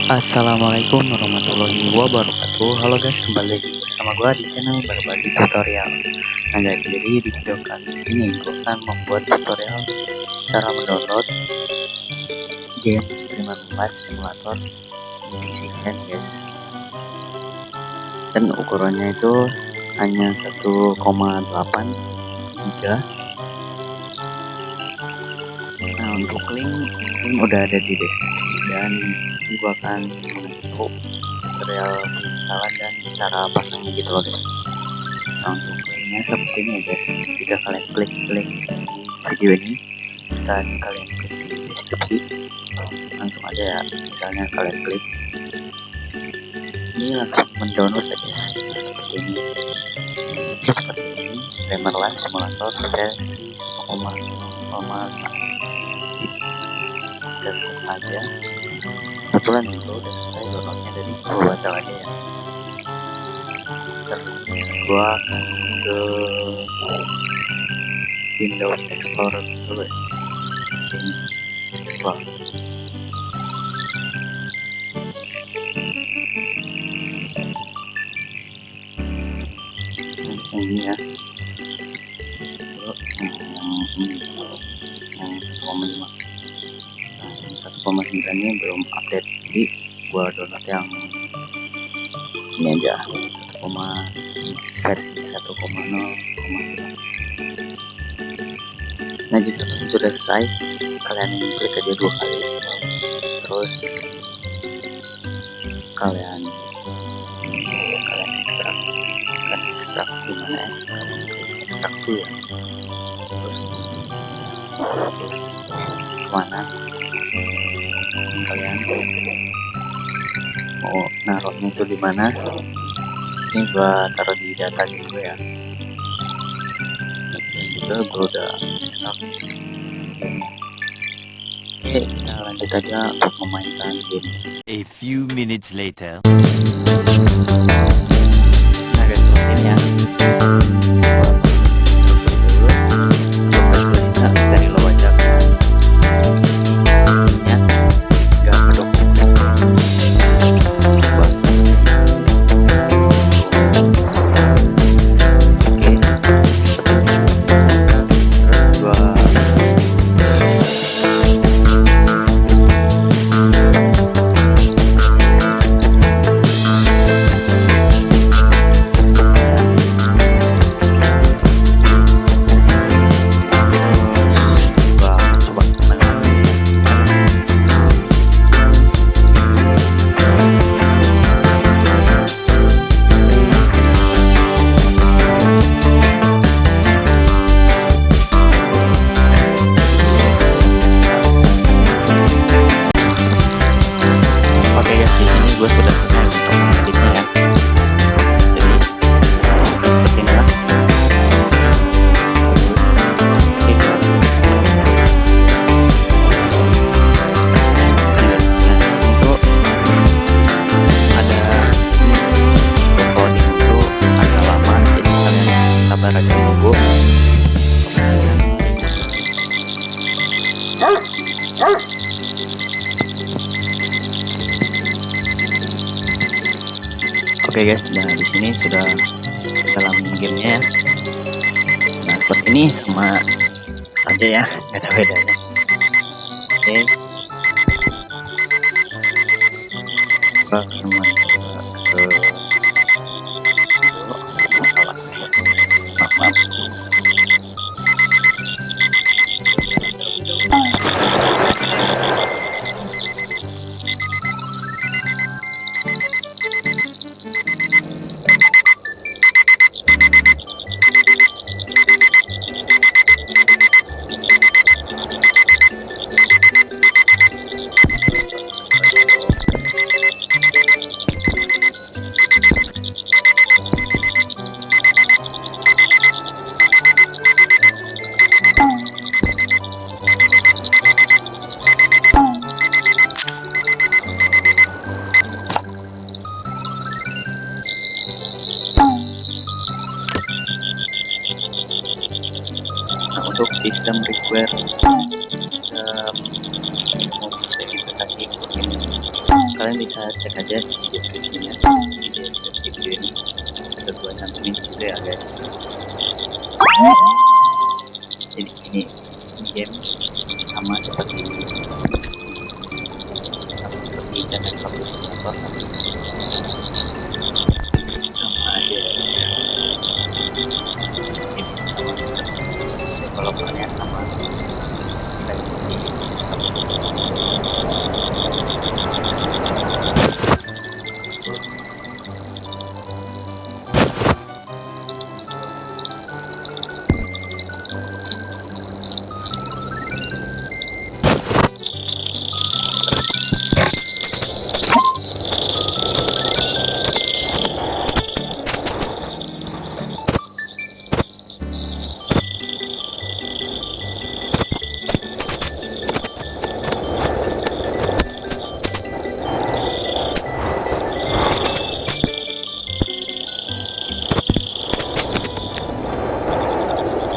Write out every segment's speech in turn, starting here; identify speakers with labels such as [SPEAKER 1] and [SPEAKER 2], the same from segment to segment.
[SPEAKER 1] Assalamualaikum warahmatullahi wabarakatuh. Halo guys, kembali lagi bersama gua di channel berbagi tutorial. Nah guys, jadi di video kali ini gua akan membuat tutorial cara mendownload game streamer live simulator di PC hand guys. Dan ukurannya itu hanya 1,8 GB. Nah untuk link udah ada di deskripsi dan gua akan membantu tutorial penginstalan dan cara pasangnya gitu loh guys. Nah untuk linknya seperti ini ya guys. Jika kalian klik link di video ini dan kalian klik di deskripsi, langsung aja ya, misalnya kalian klik ini langsung mendownload ya guys. Seperti ini. Terus seperti ini streamer live simulator versi 1,5. Kita set aja. Kebetulan juga udah selesai downloadnya dari gua baca aja ya. Terus gua akan ke Windows Explorer dulu ya. Ini Explorer. Ini ya. Yang 1,5. 1,9 ini belum update, jadi gua download yang ini aja, versi 1,0,9. Nah jika sudah selesai, kalian klik aja 2 kali, terus kalian ekstrak gimana ya, kalian klik ekstrak tuh ya, terus kemana kalian mau naruhnya itu di mana. Ini gua taruh di data gitu ya, dan juga gua udah ekstrak. Oke, kita lanjut aja untuk memainkan game.
[SPEAKER 2] A few minutes later.
[SPEAKER 1] Nah guys, seperti ini ya. Dari lo aja gue sudah selesai untuk mengeditnya ya. Jadi seperti ini lah. Untuk ada recording itu agak lama, jadi kalian sabar aja nunggu. Oke guys, nah di sini sudah dalam gamenya ya. Nah seperti ini sama saja ya, nggak ada bedanya. Oke, kita semua ke maaf. Untuk sistem require minimum spesifikasi kalian bisa cek aja di deskripsinya, di deskripsi video ini ada gua cantumin juga ya guys. Jadi ini game sama seperti internet kalkulator, sama aja ini sama developernya sama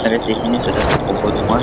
[SPEAKER 1] kayak di di sini sudah terkumpul semua.